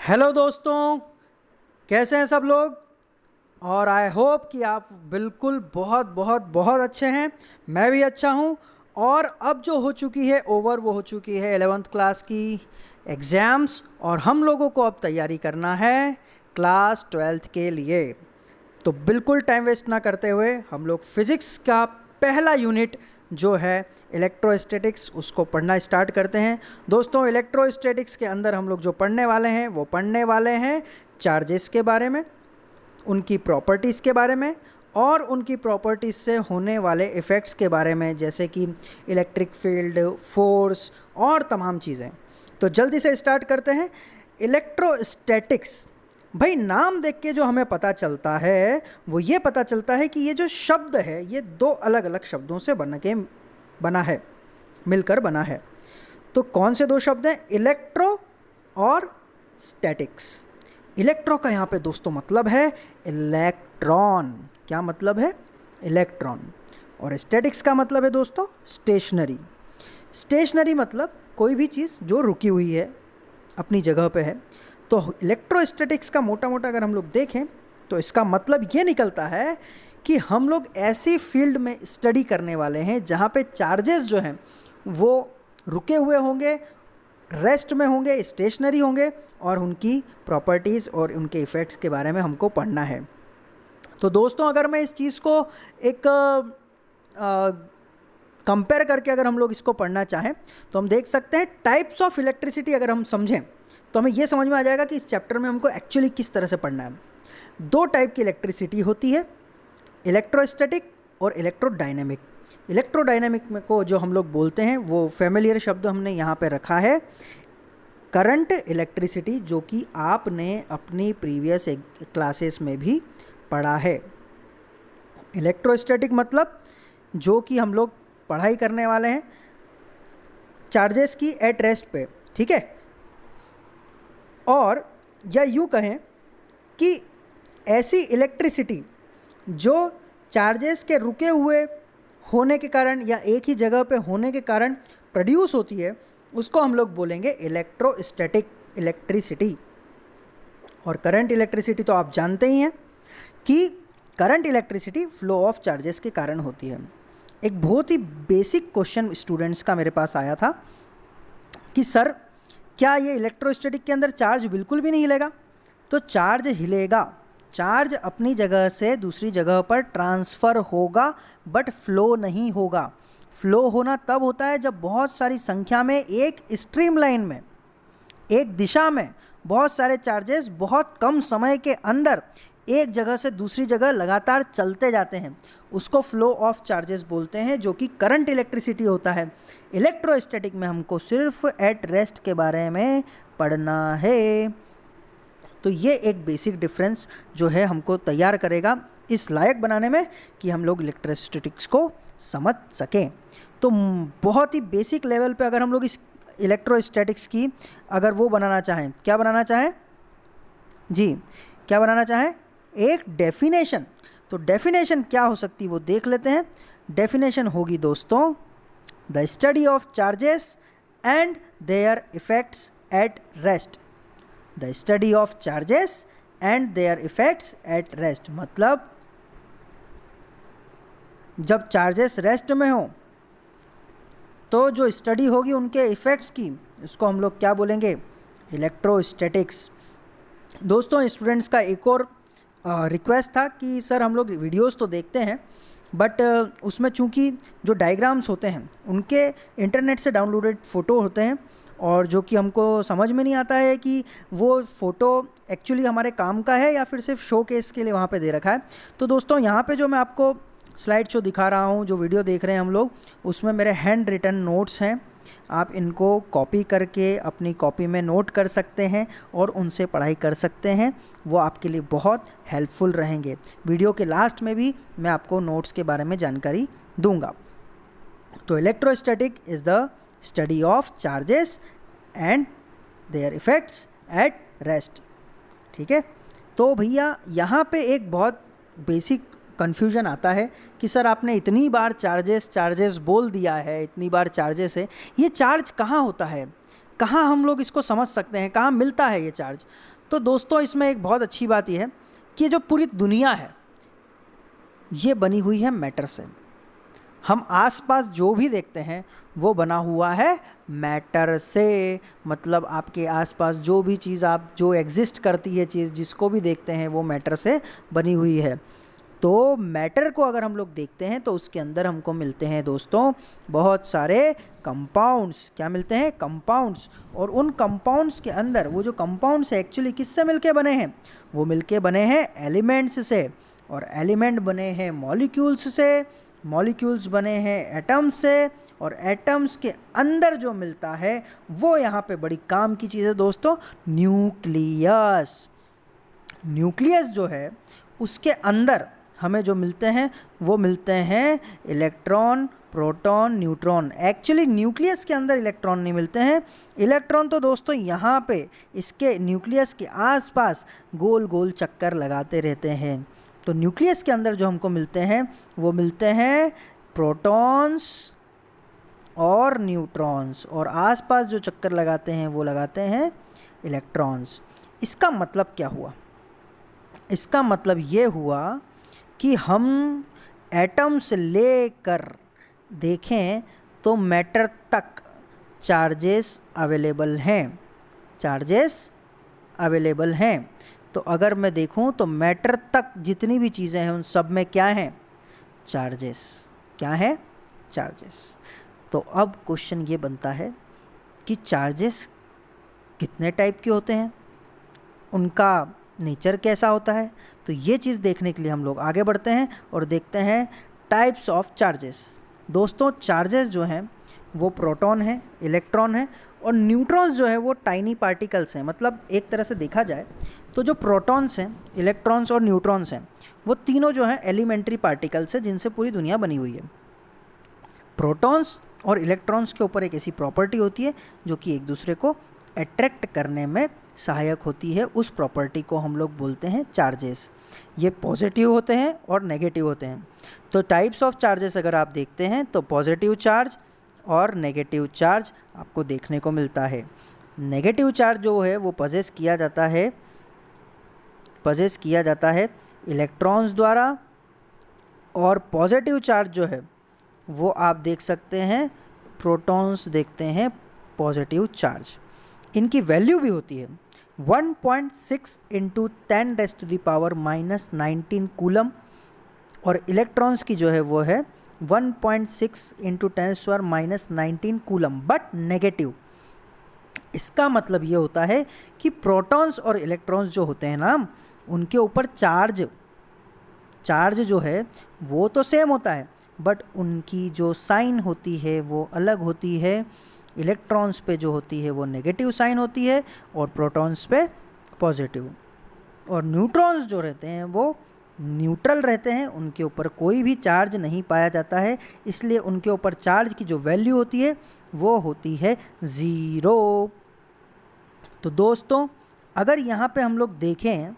Hello दोस्तों, कैसे हैं सब लोग। और आई होप कि आप बिल्कुल बहुत बहुत बहुत अच्छे हैं। मैं भी अच्छा हूं। और अब जो हो चुकी है ओवर, वो हो चुकी है 11th क्लास की एग्ज़ाम्स, और हम लोगों को अब तैयारी करना है क्लास 12th के लिए। तो बिल्कुल टाइम वेस्ट ना करते हुए हम लोग फिज़िक्स का पहला यूनिट जो है इलेक्ट्रोस्टैटिक्स उसको पढ़ना स्टार्ट करते हैं। दोस्तों, इलेक्ट्रोस्टैटिक्स के अंदर हम लोग जो पढ़ने वाले हैं वो पढ़ने वाले हैं चार्जेस के बारे में, उनकी प्रॉपर्टीज़ के बारे में और उनकी प्रॉपर्टीज़ से होने वाले इफ़ेक्ट्स के बारे में, जैसे कि इलेक्ट्रिक फील्ड, फोर्स और तमाम चीज़ें। तो जल्दी से स्टार्ट करते हैं। इलेक्ट्रोस्टैटिक्स, भाई नाम देख के जो हमें पता चलता है वो ये पता चलता है कि ये जो शब्द है ये दो अलग अलग शब्दों से बना है, मिलकर बना है। तो कौन से दो शब्द हैं? इलेक्ट्रो और स्टैटिक्स। इलेक्ट्रो का यहाँ पे दोस्तों मतलब है इलेक्ट्रॉन। क्या मतलब है? इलेक्ट्रॉन। और स्टैटिक्स का मतलब है दोस्तों स्टेशनरी। स्टेशनरी मतलब कोई भी चीज़ जो रुकी हुई है, अपनी जगह पे है। तो इलेक्ट्रोस्टैटिक्स का मोटा मोटा अगर हम लोग देखें तो इसका मतलब ये निकलता है कि हम लोग ऐसी फील्ड में स्टडी करने वाले हैं जहाँ पे चार्जेस जो हैं वो रुके हुए होंगे, रेस्ट में होंगे, स्टेशनरी होंगे, और उनकी प्रॉपर्टीज़ और उनके इफ़ेक्ट्स के बारे में हमको पढ़ना है। तो दोस्तों, अगर मैं इस चीज़ को एक कंपेयर करके अगर हम लोग इसको पढ़ना चाहें तो हम देख सकते हैं टाइप्स ऑफ इलेक्ट्रिसिटी। अगर हम समझें तो हमें ये समझ में आ जाएगा कि इस चैप्टर में हमको एक्चुअली किस तरह से पढ़ना है। दो टाइप की इलेक्ट्रिसिटी होती है, इलेक्ट्रोस्टैटिक और इलेक्ट्रोडायनेमिक। इलेक्ट्रोडायनेमिक में को जो हम लोग बोलते हैं वो फेमिलियर शब्द हमने यहाँ पे रखा है करंट इलेक्ट्रिसिटी, जो कि आपने अपनी प्रीवियस क्लासेस में भी पढ़ा है। इलेक्ट्रोस्टैटिक मतलब जो कि हम लोग पढ़ाई करने वाले हैं चार्जेस की एट रेस्ट पे, ठीक है। और या यूँ कहें कि ऐसी इलेक्ट्रिसिटी जो चार्जेस के रुके हुए होने के कारण या एक ही जगह पे होने के कारण प्रोड्यूस होती है, उसको हम लोग बोलेंगे इलेक्ट्रोस्टैटिक इलेक्ट्रिसिटी। और करंट इलेक्ट्रिसिटी तो आप जानते ही हैं कि current electricity flow of charges के कारण होती है। एक बहुत ही बेसिक क्वेश्चन स्टूडेंट्स का मेरे पास आया था कि सर, क्या ये इलेक्ट्रोस्टैटिक के अंदर चार्ज बिल्कुल भी नहीं हिलेगा? तो चार्ज हिलेगा, चार्ज अपनी जगह से दूसरी जगह पर ट्रांसफ़र होगा, बट फ्लो नहीं होगा। फ्लो होना तब होता है जब बहुत सारी संख्या में एक स्ट्रीम लाइन में, एक दिशा में बहुत सारे चार्जेस बहुत कम समय के अंदर एक जगह से दूसरी जगह लगातार चलते जाते हैं, उसको फ्लो ऑफ चार्जेस बोलते हैं, जो कि करंट इलेक्ट्रिसिटी होता है। इलेक्ट्रोस्टैटिक में हमको सिर्फ एट रेस्ट के बारे में पढ़ना है। तो ये एक बेसिक डिफरेंस जो है हमको तैयार करेगा इस लायक बनाने में कि हम लोग इलेक्ट्रोस्टैटिक्स को समझ सकें। तो बहुत ही बेसिक लेवल पे अगर हम लोग इस इलेक्ट्रोस्टैटिक्स की अगर वो बनाना चाहें, क्या बनाना चाहें जी, क्या बनाना चाहें? एक डेफिनेशन। तो डेफिनेशन क्या हो सकती है वो देख लेते हैं। डेफिनेशन होगी दोस्तों, the study of charges and there effects at rest. The study of charges and there effects at rest मतलब जब चार्जेस रेस्ट में हो तो जो स्टडी होगी उनके इफ़ेक्ट्स की, उसको हम लोग क्या बोलेंगे? इलेक्ट्रोस्टैटिक्स। दोस्तों, स्टूडेंट्स का एक और रिक्वेस्ट था कि सर हम लोग वीडियोस तो देखते हैं, बट उसमें चूंकि जो डायग्राम्स होते हैं उनके इंटरनेट से डाउनलोडेड फ़ोटो होते हैं, और जो कि हमको समझ में नहीं आता है कि वो फ़ोटो एक्चुअली हमारे काम का है या फिर सिर्फ शो केस के लिए वहाँ पे दे रखा है। तो दोस्तों, यहाँ पे जो मैं आपको स्लाइड शो दिखा रहा हूँ, जो वीडियो देख रहे हैं हम लोग, उसमें मेरे हैंड रिटन नोट्स हैं। आप इनको कॉपी करके अपनी कॉपी में नोट कर सकते हैं और उनसे पढ़ाई कर सकते हैं। वो आपके लिए बहुत हेल्पफुल रहेंगे। वीडियो के लास्ट में भी मैं आपको नोट्स के बारे में जानकारी दूंगा। तो electrostatic is the study of charges and their effects at rest, ठीक है। तो भैया यहाँ पे एक बहुत बेसिक कन्फ्यूजन आता है कि सर आपने इतनी बार चार्जेस बोल दिया है, इतनी बार चार्जेस है, ये चार्ज कहाँ होता है, कहाँ हम लोग इसको समझ सकते हैं, कहाँ मिलता है ये चार्ज? तो दोस्तों इसमें एक बहुत अच्छी बात यह है कि जो पूरी दुनिया है ये बनी हुई है मैटर से। हम आसपास जो भी देखते हैं वो बना हुआ है मैटर से। मतलब आपके आसपास जो भी चीज़ आप जो एग्जिस्ट करती है, चीज़ जिसको भी देखते हैं वो मैटर से बनी हुई है। तो मैटर को अगर हम लोग देखते हैं तो उसके अंदर हमको मिलते हैं दोस्तों बहुत सारे कंपाउंड्स। क्या मिलते हैं? कंपाउंड्स। और उन कंपाउंड्स के अंदर वो जो कंपाउंड्स एक्चुअली किससे मिलके बने हैं? वो मिलके बने हैं एलिमेंट्स से, और एलिमेंट बने हैं मॉलिक्यूल्स से, मॉलिक्यूल्स बने हैं एटम्स से, और एटम्स के अंदर जो मिलता है वो यहाँ पे बड़ी काम की चीज़ है दोस्तों, न्यूक्लियस। न्यूक्लियस जो है उसके अंदर हमें जो मिलते हैं वो मिलते हैं electron, proton, neutron. Actually nucleus के अंदर इलेक्ट्रॉन नहीं मिलते हैं। इलेक्ट्रॉन तो दोस्तों यहाँ पे इसके न्यूक्लियस के आसपास गोल गोल चक्कर लगाते रहते हैं। तो न्यूक्लियस के अंदर जो हमको मिलते हैं वो मिलते हैं प्रोटॉन्स और न्यूट्रॉन्स, और आसपास जो चक्कर लगाते हैं वो लगाते हैं इलेक्ट्रॉन्स। इसका मतलब क्या हुआ? इसका मतलब ये हुआ कि हम एटम से लेकर देखें तो मैटर तक चार्जेस अवेलेबल हैं, चार्जेस अवेलेबल हैं। तो अगर मैं देखूं तो मैटर तक जितनी भी चीज़ें हैं उन सब में क्या हैं? चार्जेस। क्या है? चार्जेस। तो अब क्वेश्चन ये बनता है कि चार्जेस कितने टाइप के होते हैं, उनका नेचर कैसा होता है। तो ये चीज़ देखने के लिए हम लोग आगे बढ़ते हैं और देखते हैं टाइप्स ऑफ चार्जेस। दोस्तों चार्जेस जो हैं वो प्रोटॉन है, इलेक्ट्रॉन है, और न्यूट्रॉन्स जो है वो टाइनी पार्टिकल्स हैं। मतलब एक तरह से देखा जाए तो जो प्रोटॉन्स हैं, इलेक्ट्रॉन्स और न्यूट्रॉन्स हैं वो तीनों जो हैं एलिमेंट्री पार्टिकल्स हैं जिनसे पूरी दुनिया बनी हुई है। प्रोटॉन्स और इलेक्ट्रॉन्स के ऊपर एक ऐसी प्रॉपर्टी होती है जो कि एक दूसरे को अट्रैक्ट करने में सहायक होती है। उस प्रॉपर्टी को हम लोग बोलते हैं चार्जेस। ये पॉजिटिव होते हैं और नेगेटिव होते हैं। तो टाइप्स ऑफ चार्जेस अगर आप देखते हैं तो पॉजिटिव चार्ज और नेगेटिव चार्ज आपको देखने को मिलता है। नेगेटिव चार्ज जो है वो पजेस किया जाता है इलेक्ट्रॉन्स द्वारा, और पॉजिटिव चार्ज जो है वो आप देख सकते हैं प्रोटॉन्स देखते हैं पॉजिटिव चार्ज। इनकी वैल्यू भी होती है 1.6 इंटू 10⁻⁻19 कूलम, और इलेक्ट्रॉन्स की जो है वो है 1.6 इंटू 10⁻⁻19 कूलम, बट नेगेटिव। इसका मतलब ये होता है कि प्रोटॉन्स और इलेक्ट्रॉन्स जो होते हैं ना उनके ऊपर चार्ज जो है वो तो सेम होता है, बट उनकी जो साइन होती है वो अलग होती है। इलेक्ट्रॉन्स पे जो होती है वो नेगेटिव साइन होती है और प्रोटॉन्स पे पॉजिटिव। और न्यूट्रॉन्स जो रहते हैं वो न्यूट्रल रहते हैं, उनके ऊपर कोई भी चार्ज नहीं पाया जाता है, इसलिए उनके ऊपर चार्ज की जो वैल्यू होती है वो होती है 0। तो दोस्तों अगर यहाँ पे हम लोग देखें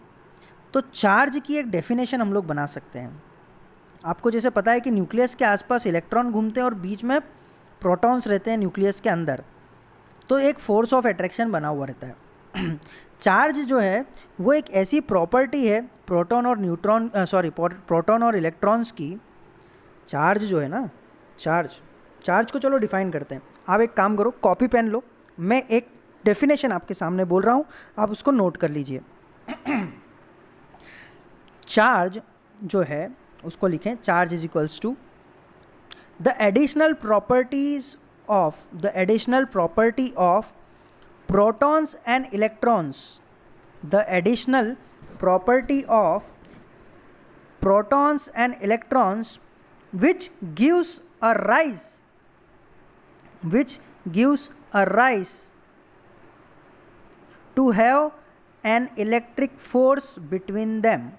तो चार्ज की एक डेफिनेशन हम लोग बना सकते हैं। आपको जैसे पता है कि न्यूक्लियस के आसपास इलेक्ट्रॉन घूमते हैं और बीच में प्रोटॉन्स रहते हैं न्यूक्लियस के अंदर, तो एक फोर्स ऑफ अट्रैक्शन बना हुआ रहता है। चार्ज जो है वो एक ऐसी प्रॉपर्टी है प्रोटॉन और इलेक्ट्रॉन्स की। चार्ज जो है ना, चार्ज को चलो डिफाइन करते हैं। आप एक काम करो, कॉपी पेन लो, मैं एक डेफिनेशन आपके सामने बोल रहा हूँ, आप उसको नोट कर लीजिए। चार्ज जो है उसको लिखें, charge is equals to the additional property of protons and electrons, the additional property of protons and electrons which gives a rise to have an electric force between them,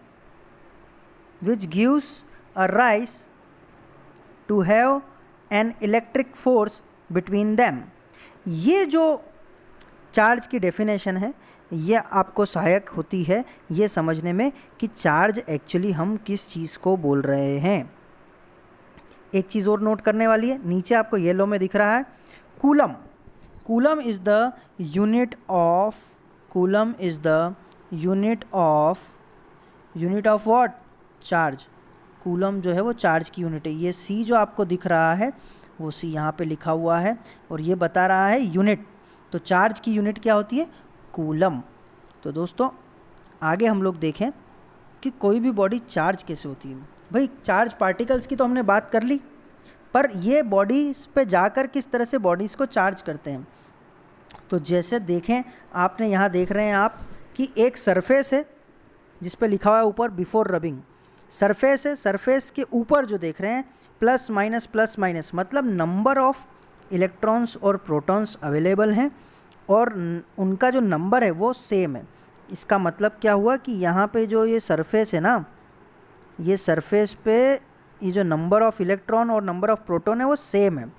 which gives a rise to have an electric force between them। ये जो charge की definition है ये आपको सहायक होती है ये समझने में कि चार्ज एक्चुअली हम किस चीज़ को बोल रहे हैं। एक चीज़ और नोट करने वाली है, नीचे आपको येलो में दिख रहा है coulomb. Coulomb is the unit of what, charge. Coulomb जो है वो चार्ज की यूनिट है। ये C जो आपको दिख रहा है वो C यहाँ पे लिखा हुआ है और ये बता रहा है यूनिट। तो चार्ज की यूनिट क्या होती है, कूलम। तो दोस्तों आगे हम लोग देखें कि कोई भी बॉडी चार्ज कैसे होती है। भाई चार्ज पार्टिकल्स की तो हमने बात कर ली, पर ये बॉडीज़ पे जाकर किस तरह से बॉडीज़ को चार्ज करते हैं। तो जैसे देखें, आपने यहाँ देख रहे हैं आप कि एक सरफेस है जिस पे लिखा हुआ है ऊपर बिफोर रबिंग। सरफेस है, सरफेस के ऊपर जो देख रहे हैं प्लस माइनस मतलब नंबर ऑफ इलेक्ट्रॉन्स और प्रोटॉन्स अवेलेबल हैं और उनका जो नंबर है वो सेम है। इसका मतलब क्या हुआ कि यहाँ पे जो ये सरफेस है ना, ये सरफेस पे ये जो नंबर ऑफ इलेक्ट्रॉन और नंबर ऑफ प्रोटॉन है वो सेम है।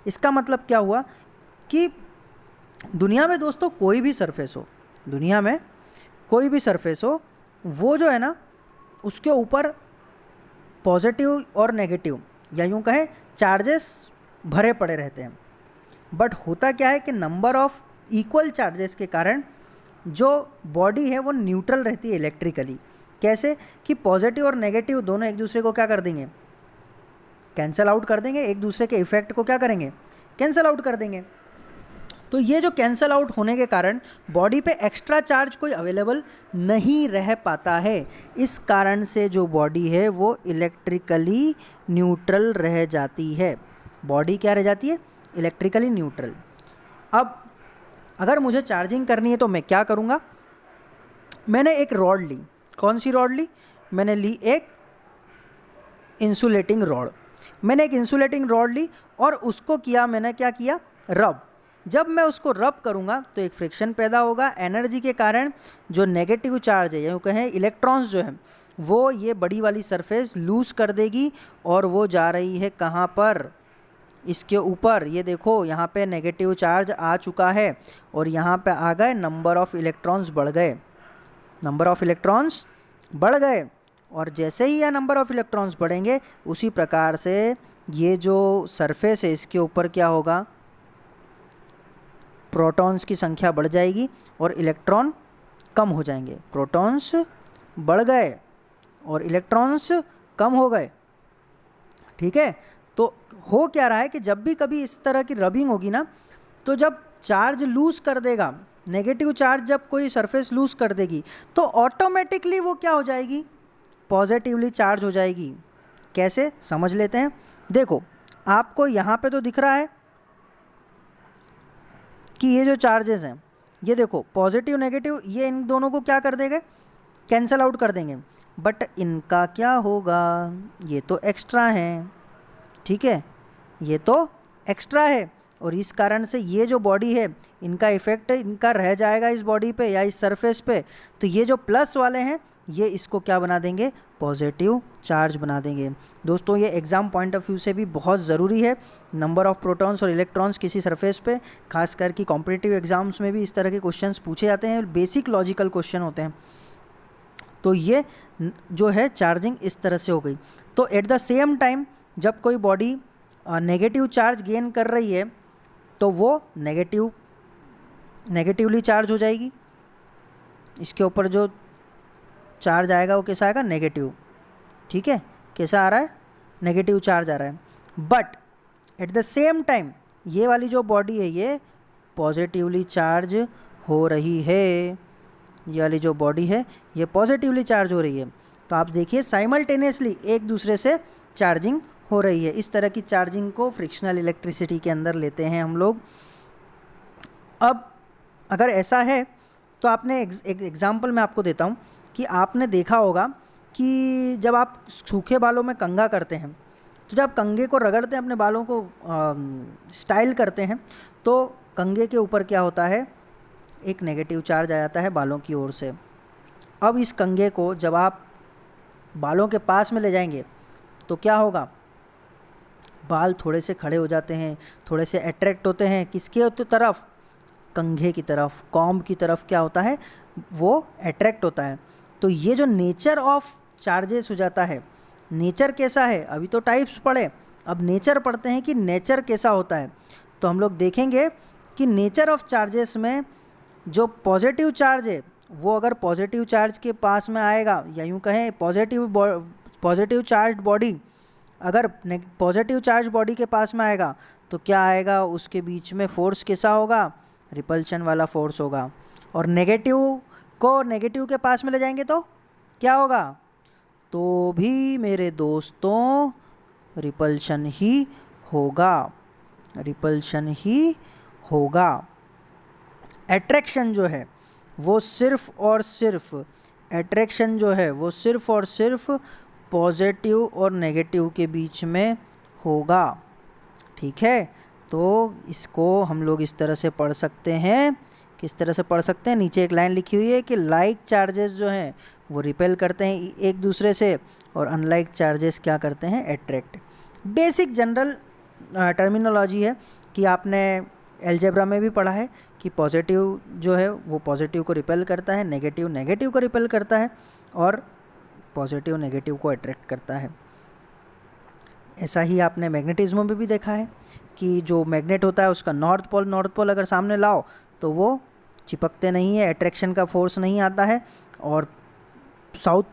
इसका मतलब क्या हुआ कि दुनिया में दोस्तों कोई भी सरफेस हो, दुनिया में कोई भी सरफेस हो, वो जो है ना उसके ऊपर पॉजिटिव और नेगेटिव या यूँ कहें चार्जेस भरे पड़े रहते हैं। बट होता क्या है कि नंबर ऑफ इक्वल चार्जेस के कारण जो बॉडी है वो न्यूट्रल रहती है इलेक्ट्रिकली। कैसे कि पॉजिटिव और नेगेटिव दोनों एक दूसरे को क्या कर देंगे, कैंसल आउट कर देंगे, एक दूसरे के इफेक्ट को क्या करेंगे, कैंसल आउट कर देंगे। तो ये जो कैंसल आउट होने के कारण बॉडी पे एक्स्ट्रा चार्ज कोई अवेलेबल नहीं रह पाता है। इस कारण से जो बॉडी है वो इलेक्ट्रिकली न्यूट्रल रह जाती है। बॉडी क्या रह जाती है, इलेक्ट्रिकली न्यूट्रल। अब अगर मुझे चार्जिंग करनी है तो मैं क्या करूँगा, मैंने एक रॉड ली। कौन सी रॉड ली, मैंने ली एक इंसुलेटिंग रॉड। मैंने एक इंसुलेटिंग रॉड ली और उसको किया, मैंने क्या किया, रब। जब मैं उसको रब करूँगा तो एक फ्रिक्शन पैदा होगा। एनर्जी के कारण जो नेगेटिव चार्ज है, यूँ कहें इलेक्ट्रॉन्स जो है वो ये बड़ी वाली सरफेस लूज़ कर देगी और वो जा रही है कहाँ पर, इसके ऊपर। ये देखो यहाँ पे नेगेटिव चार्ज आ चुका है और यहाँ पे आ गए नंबर ऑफ़ इलेक्ट्रॉन्स बढ़ गए, नंबर ऑफ़ इलेक्ट्रॉन्स बढ़ गए। और जैसे ही यह नंबर ऑफ़ इलेक्ट्रॉन्स बढ़ेंगे उसी प्रकार से ये जो सरफेस है इसके ऊपर क्या होगा, प्रोटॉन्स की संख्या बढ़ जाएगी और इलेक्ट्रॉन कम हो जाएंगे। प्रोटॉन्स बढ़ गए और इलेक्ट्रॉन्स कम हो गए। ठीक है, तो हो क्या रहा है कि जब भी कभी इस तरह की रबिंग होगी ना, तो जब चार्ज लूज़ कर देगा, नेगेटिव चार्ज जब कोई सरफेस लूज़ कर देगी तो ऑटोमेटिकली वो क्या हो जाएगी, पॉजिटिवली चार्ज हो जाएगी। कैसे, समझ लेते हैं। देखो आपको यहाँ पे तो दिख रहा है कि ये जो चार्जेस हैं, ये देखो पॉजिटिव नेगेटिव, ये इन दोनों को क्या कर देंगे, कैंसल आउट कर देंगे। बट इनका क्या होगा, ये तो एक्स्ट्रा हैं। ठीक है, ये तो एक्स्ट्रा है और इस कारण से ये जो बॉडी है इनका इफ़ेक्ट इनका रह जाएगा इस बॉडी पे या इस सरफेस पे। तो ये जो प्लस वाले हैं ये इसको क्या बना देंगे, पॉजिटिव चार्ज बना देंगे। दोस्तों ये एग्ज़ाम पॉइंट ऑफ व्यू से भी बहुत ज़रूरी है। नंबर ऑफ़ प्रोटॉन्स और इलेक्ट्रॉन्स किसी सरफेस पे, खास करके कॉम्पिटिटिव एग्ज़ाम्स में भी इस तरह के क्वेश्चंस पूछे जाते हैं, बेसिक लॉजिकल क्वेश्चन होते हैं। तो ये जो है चार्जिंग इस तरह से हो गई। तो एट द सेम टाइम जब कोई बॉडी नेगेटिव चार्ज गेन कर रही है तो वो नेगेटिवली चार्ज हो जाएगी। इसके ऊपर जो चार्ज आएगा वो कैसा आएगा, नेगेटिव। ठीक है, कैसा आ रहा है, नेगेटिव चार्ज आ रहा है। But at the same time ये वाली जो बॉडी है ये पॉजिटिवली चार्ज हो रही है। ये वाली जो बॉडी है ये पॉजिटिवली चार्ज हो रही है। तो आप देखिए साइमल्टेनियसली एक दूसरे से चार्जिंग हो रही है। इस तरह की चार्जिंग को फ्रिक्शनल इलेक्ट्रिसिटी के अंदर लेते हैं हम लोग। अब अगर ऐसा है तो आपने एक एग्ज़ाम्पल मैं आपको देता हूँ कि आपने देखा होगा कि जब आप सूखे बालों में कंघा करते हैं तो जब कंघे को रगड़ते हैं, अपने बालों को स्टाइल करते हैं, तो कंघे के ऊपर क्या होता है, एक नेगेटिव चार्ज आ जाता है बालों की ओर से। अब इस कंघे को जब आप बालों के पास में ले जाएंगे तो क्या होगा, बाल थोड़े से खड़े हो जाते हैं, थोड़े से अट्रैक्ट होते हैं किसके तरफ, कंघे की तरफ, कॉम्ब की तरफ क्या होता है, वो अट्रैक्ट होता है। तो ये जो नेचर ऑफ चार्जेस हो जाता है, नेचर कैसा है, अभी तो टाइप्स पढ़े, अब नेचर पढ़ते हैं कि नेचर कैसा होता है। तो हम लोग देखेंगे कि नेचर ऑफ चार्जेस में जो पॉजिटिव चार्ज है वो अगर पॉजिटिव चार्ज के पास में आएगा, या यूँ कहें पॉजिटिव चार्ज बॉडी अगर पॉजिटिव चार्ज बॉडी के पास में आएगा तो क्या आएगा, उसके बीच में फोर्स कैसा होगा, रिपल्शन वाला फोर्स होगा। और नेगेटिव को नेगेटिव के पास में ले जाएंगे तो क्या होगा, तो भी मेरे दोस्तों रिपल्शन ही होगा, रिपल्शन ही होगा। अट्रैक्शन जो है वो सिर्फ और सिर्फ अट्रैक्शन जो है वो सिर्फ और सिर्फ पॉजिटिव और नेगेटिव के बीच में होगा। ठीक है, तो इसको हम लोग इस तरह से पढ़ सकते हैं। किस तरह से पढ़ सकते हैं, नीचे एक लाइन लिखी हुई है कि लाइक चार्जेस जो हैं वो रिपेल करते हैं एक दूसरे से, और अनलाइक चार्जेस क्या करते हैं, अट्रैक्ट। बेसिक जनरल टर्मिनोलॉजी है कि आपने एलजेब्रा में भी पढ़ा है कि पॉजिटिव जो है वो पॉजिटिव को रिपेल करता है, नेगेटिव नेगेटिव को रिपेल करता है, और पॉजिटिव नेगेटिव को अट्रैक्ट करता है। ऐसा ही आपने मैग्नेटिज्म में भी देखा है कि जो मैग्नेट होता है उसका नॉर्थ पोल अगर सामने लाओ तो वो चिपकते नहीं है, अट्रैक्शन का फोर्स नहीं आता है, और साउथ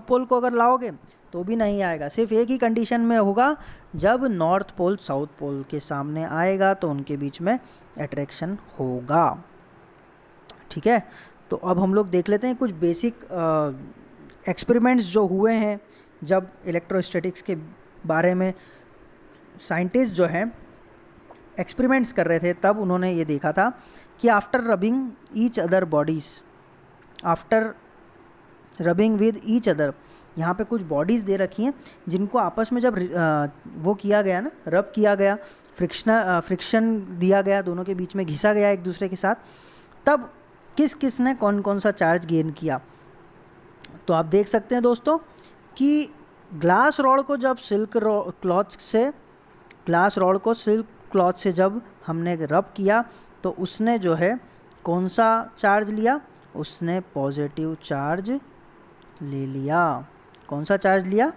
पोल को अगर लाओगे तो भी नहीं आएगा। सिर्फ एक ही कंडीशन में होगा, जब नॉर्थ पोल साउथ पोल के सामने आएगा तो उनके बीच में अट्रैक्शन होगा। ठीक है, तो अब हम लोग देख लेते हैं कुछ बेसिक एक्सपेरिमेंट्स जो हुए हैं जब इलेक्ट्रोस्टैटिक्स के बारे में साइंटिस्ट जो हैं एक्सपेरिमेंट्स कर रहे थे, तब उन्होंने ये देखा था कि after rubbing each other bodies, after rubbing with each other, यहाँ पे कुछ बॉडीज़ दे रखी हैं जिनको आपस में जब वो किया गया ना, रब किया गया, फ्रिक्शन दिया गया, दोनों के बीच में घिसा गया एक दूसरे के साथ, तब किस किस ने कौन कौन सा चार्ज गेन किया। तो आप देख सकते हैं दोस्तों कि ग्लास रॉड को जब सिल्क क्लॉथ से जब हमने रब किया तो उसने जो है कौन सा चार्ज लिया, उसने पॉजिटिव चार्ज ले लिया। कौन सा चार्ज लिया,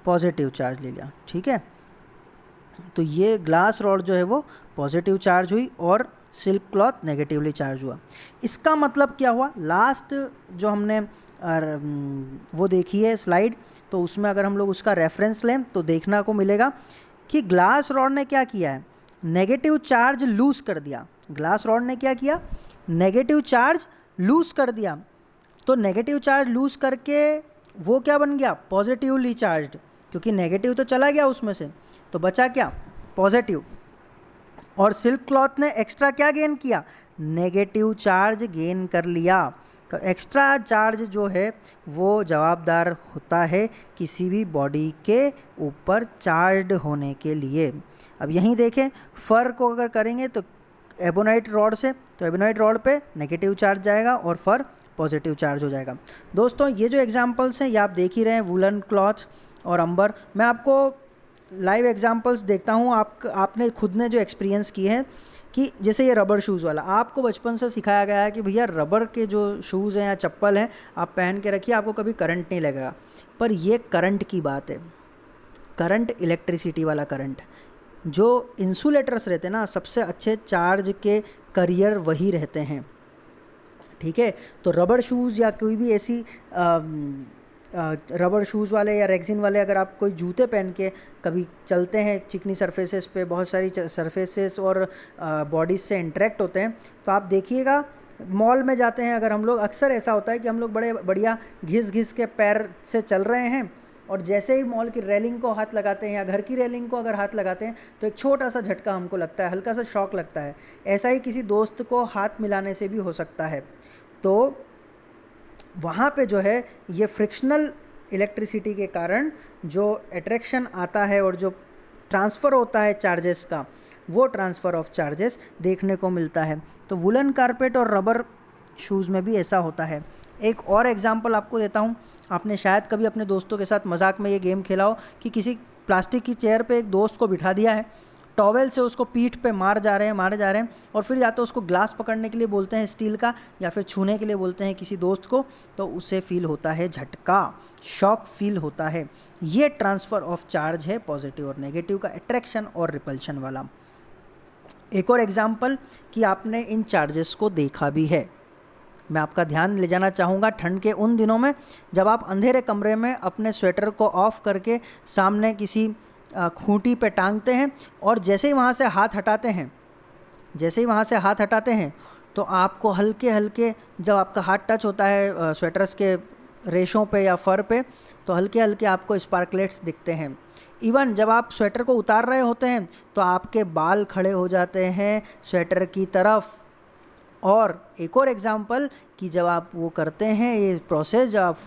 पॉजिटिव चार्ज ले लिया। ठीक है, तो ये ग्लास रॉड जो है वो पॉजिटिव चार्ज हुई और सिल्क क्लॉथ नेगेटिवली चार्ज हुआ। इसका मतलब क्या हुआ, लास्ट जो हमने वो देखी है स्लाइड, तो उसमें अगर हम लोग उसका रेफरेंस लें तो देखना को मिलेगा कि ग्लास रॉड ने क्या किया है, नेगेटिव चार्ज लूज़ कर दिया। ग्लास रॉड ने क्या किया, नेगेटिव चार्ज लूज़ कर दिया। तो नेगेटिव चार्ज लूज़ करके वो क्या बन गया, पॉजिटिवली चार्ज्ड, क्योंकि नेगेटिव तो चला गया उसमें से, तो बचा क्या, पॉजिटिव। और सिल्क क्लॉथ ने एक्स्ट्रा क्या गेन किया, नेगेटिव चार्ज गेन कर लिया। तो एक्स्ट्रा चार्ज जो है वो जवाबदार होता है किसी भी बॉडी के ऊपर चार्ज्ड होने के लिए। अब यहीं देखें, फर को अगर करेंगे तो एबोनाइट रॉड से, तो एबोनाइट रॉड पे नेगेटिव चार्ज जाएगा और फर पॉजिटिव चार्ज हो जाएगा। दोस्तों ये जो एग्जांपल्स हैं ये आप देख ही रहे हैं, वुलन क्लॉथ और अंबर। मैं आपको लाइव एग्जांपल्स देखता हूँ, आपने खुद ने जो एक्सपीरियंस किए हैं कि जैसे ये रबर शूज़ वाला, आपको बचपन से सिखाया गया है कि भैया रबर के जो शूज़ हैं या चप्पल हैं आप पहन के रखिए, आपको कभी करंट नहीं लगेगा। पर ये करंट की बात है, करंट इलेक्ट्रिसिटी वाला करंट। जो इंसुलेटर्स रहते हैं ना, सबसे अच्छे चार्ज के करियर वही रहते हैं। ठीक है, तो रबर शूज़ या कोई भी ऐसी रबर शूज़ वाले या रेक्सिन वाले अगर आप कोई जूते पहन के कभी चलते हैं चिकनी सरफेसेस पे, बहुत सारी सरफेसेस और बॉडीज़ से इंटरेक्ट होते हैं, तो आप देखिएगा मॉल में जाते हैं अगर हम लोग, अक्सर ऐसा होता है कि हम लोग बड़े बढ़िया घिस के पैर से चल रहे हैं, और जैसे ही मॉल की रेलिंग को हाथ लगाते हैं या घर की रेलिंग को अगर हाथ लगाते हैं तो एक छोटा सा झटका हमको लगता है, हल्का सा शॉक लगता है। ऐसा ही किसी दोस्त को हाथ मिलाने से भी हो सकता है। तो वहाँ पे जो है ये फ्रिक्शनल इलेक्ट्रिसिटी के कारण जो अट्रैक्शन आता है और जो ट्रांसफ़र होता है चार्जेस का, वो ट्रांसफ़र ऑफ चार्जेस देखने को मिलता है। तो वुलन कारपेट और रबर शूज़ में भी ऐसा होता है। एक और एग्जांपल आपको देता हूँ, आपने शायद कभी अपने दोस्तों के साथ मजाक में ये गेम खेला हो कि किसी प्लास्टिक की चेयर पे एक दोस्त को बिठा दिया है, टॉवेल से उसको पीठ पे मारे जा रहे हैं, और फिर या तो उसको ग्लास पकड़ने के लिए बोलते हैं स्टील का, या फिर छूने के लिए बोलते हैं किसी दोस्त को, तो उसे फील होता है झटका, शॉक फील होता है। ये ट्रांसफ़र ऑफ चार्ज है पॉजिटिव और नेगेटिव का, अट्रैक्शन और रिपल्शन वाला। एक और एग्जाम्पल कि आपने इन चार्जेस को देखा भी है, मैं आपका ध्यान ले जाना चाहूँगा ठंड के उन दिनों में जब आप अंधेरे कमरे में अपने स्वेटर को ऑफ करके सामने किसी खूंटी पे टांगते हैं और जैसे ही वहाँ से हाथ हटाते हैं तो आपको हल्के हल्के, जब आपका हाथ टच होता है स्वेटर्स के रेशों पे या फर पे, तो हल्के हल्के आपको स्पार्कलेट्स दिखते हैं। इवन जब आप स्वेटर को उतार रहे होते हैं तो आपके बाल खड़े हो जाते हैं स्वेटर की तरफ। और एक और एग्जांपल कि जब आप वो करते हैं ये प्रोसेस, जब आप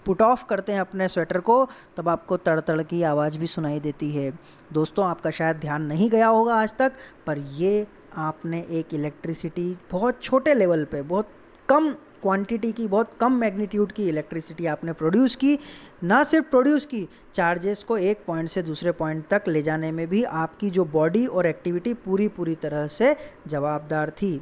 पुट ऑफ करते हैं अपने स्वेटर को, तब आपको तड़ की आवाज़ भी सुनाई देती है। दोस्तों, आपका शायद ध्यान नहीं गया होगा आज तक, पर ये आपने एक इलेक्ट्रिसिटी बहुत छोटे लेवल पे, बहुत कम क्वांटिटी की, बहुत कम मैग्नीट्यूड की इलेक्ट्रिसिटी आपने प्रोड्यूस की। ना सिर्फ प्रोड्यूस की, चार्जेस को एक पॉइंट से दूसरे पॉइंट तक ले जाने में भी आपकी जो बॉडी और एक्टिविटी पूरी तरह से जवाबदार थी।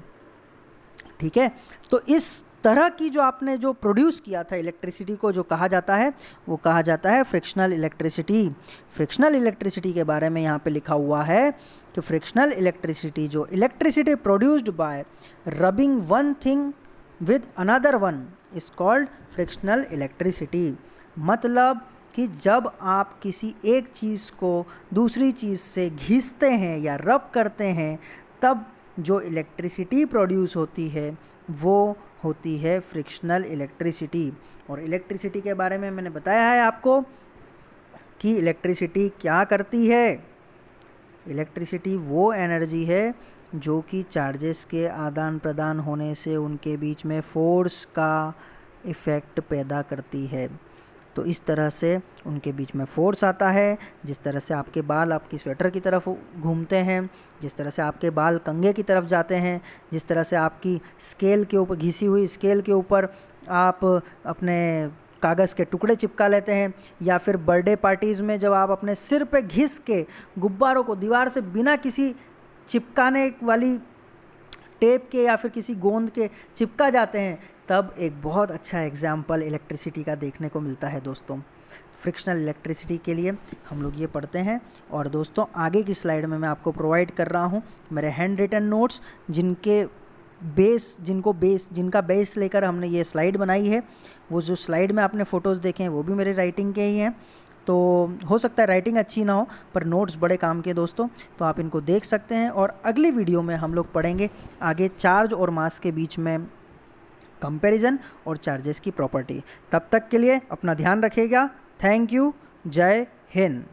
ठीक है, तो इस तरह की जो आपने जो प्रोड्यूस किया था इलेक्ट्रिसिटी को, जो कहा जाता है वो कहा जाता है फ्रिक्शनल इलेक्ट्रिसिटी। फ्रिक्शनल इलेक्ट्रिसिटी के बारे में यहाँ पे लिखा हुआ है कि फ्रिक्शनल इलेक्ट्रिसिटी, जो electricity produced by rubbing one thing with another one is called frictional electricity. मतलब कि जब आप किसी एक चीज़ को दूसरी चीज़ से घिसते हैं या रब करते हैं, तब जो इलेक्ट्रिसिटी प्रोड्यूस होती है वो होती है फ्रिक्शनल इलेक्ट्रिसिटी। और इलेक्ट्रिसिटी के बारे में मैंने बताया है आपको कि इलेक्ट्रिसिटी क्या करती है। इलेक्ट्रिसिटी वो एनर्जी है जो कि चार्जेस के आदान प्रदान होने से उनके बीच में फोर्स का इफ़ेक्ट पैदा करती है। तो इस तरह से उनके बीच में फोर्स आता है। जिस तरह से आपके बाल आपकी स्वेटर की तरफ घूमते हैं, जिस तरह से आपके बाल कंघे की तरफ जाते हैं, जिस तरह से आपकी स्केल के ऊपर, घिसी हुई स्केल के ऊपर आप अपने कागज़ के टुकड़े चिपका लेते हैं, या फिर बर्थडे पार्टीज़ में जब आप अपने सिर पे घिस के गुब्बारों को दीवार से बिना किसी चिपकाने वाली टेप के या फिर किसी गोंद के चिपका जाते हैं, तब एक बहुत अच्छा एग्जाम्पल इलेक्ट्रिसिटी का देखने को मिलता है। दोस्तों, फ्रिक्शनल इलेक्ट्रिसिटी के लिए हम लोग ये पढ़ते हैं। और दोस्तों, आगे की स्लाइड में मैं आपको प्रोवाइड कर रहा हूँ मेरे हैंड रिटन नोट्स, जिनका बेस लेकर हमने ये स्लाइड बनाई है। वो जो स्लाइड में आपने फ़ोटोज़ देखे हैं वो भी मेरे राइटिंग के ही हैं। तो हो सकता है राइटिंग अच्छी ना हो, पर नोट्स बड़े काम के दोस्तों, तो आप इनको देख सकते हैं। और अगली वीडियो में हम लोग पढ़ेंगे आगे चार्ज और मास के बीच में कंपैरिजन और चार्जेस की प्रॉपर्टी। तब तक के लिए अपना ध्यान रखिएगा। Thank you. जय हिंद।